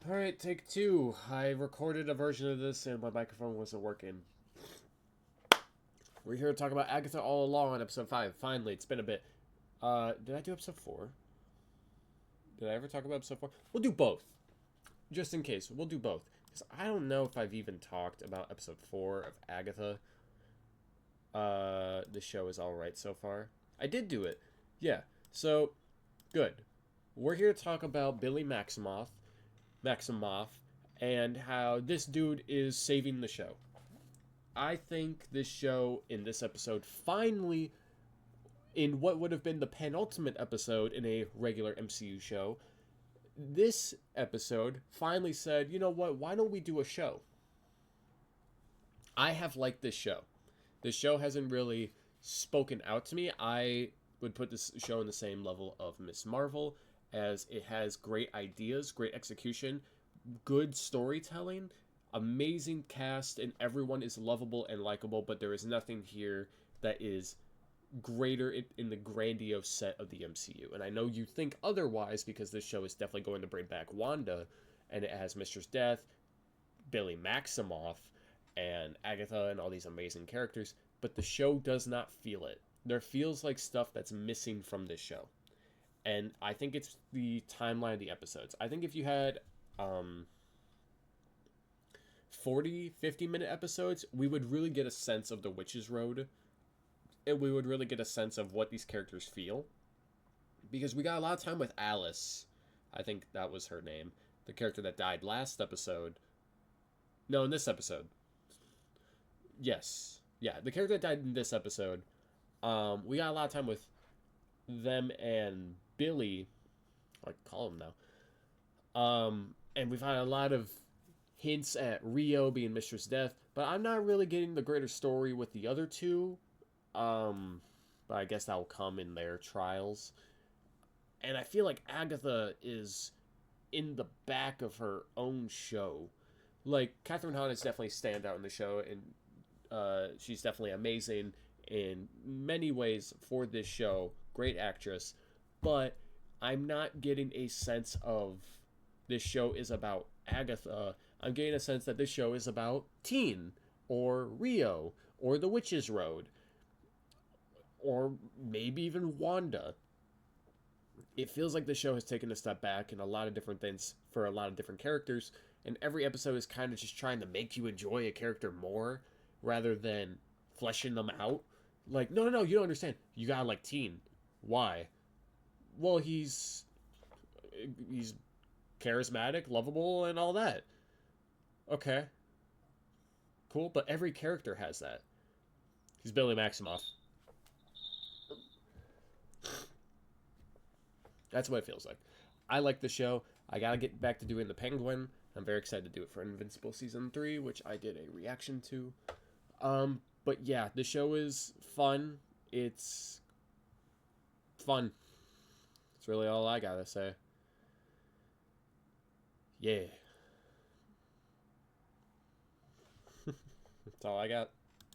Alright, take two. I recorded a version of this and my microphone wasn't working. We're here to talk about Agatha all along on episode 5. Finally, it's been a bit. Did I do episode 4? Did I ever talk about episode 4? We'll do both. Just in case. We'll do both. Because I don't know if I've even talked about episode 4 of Agatha. The show is alright so far. I did do it. Yeah. So, good. We're here to talk about Billy Maximoff, and how this dude is saving the show. I think this show in this episode finally, in what would have been the penultimate episode in a regular MCU show, this episode finally said, you know what, why don't we do a show? I have liked this show. This show hasn't really spoken out to me. I would put this show in the same level of Miss Marvel, as it has great ideas, great execution, good storytelling, amazing cast, and everyone is lovable and likable, but there is nothing here that is greater in the grandiose set of the MCU. And I know you think otherwise, because this show is definitely going to bring back Wanda, and it has Mistress Death, Billy Maximoff, and Agatha, and all these amazing characters, but the show does not feel it. There feels like stuff that's missing from this show. And I think it's the timeline of the episodes. I think if you had 40, 50-minute episodes, we would really get a sense of the Witch's Road. And we would really get a sense of what these characters feel. Because we got a lot of time with Alice. I think that was her name. The character that died last episode. No, in this episode. Yes. Yeah, the character that died in this episode. We got a lot of time with them and Billy. I call him now. And we've had a lot of hints at Rio being Mistress Death, but I'm not really getting the greater story with the other two. But I guess that will come in their trials. And I feel like Agatha is in the back of her own show. Like, Catherine Hahn is definitely a standout in the show, and she's definitely amazing in many ways for this show. Great actress. But I'm not getting a sense of this show is about Agatha. I'm getting a sense that this show is about Teen, or Rio, or the Witch's Road, or maybe even Wanda. It feels like the show has taken a step back in a lot of different things for a lot of different characters, and every episode is kind of just trying to make you enjoy a character more rather than fleshing them out. Like, no, you don't understand. You gotta like Teen. Why? Well, he's charismatic, lovable, and all that. Okay. Cool, but every character has that. He's Billy Maximoff. That's what it feels like. I like the show. I gotta get back to doing the Penguin. I'm very excited to do it for Invincible Season 3, which I did a reaction to. But yeah, the show is fun. It's fun. That's really all I gotta say. Yeah. That's all I got.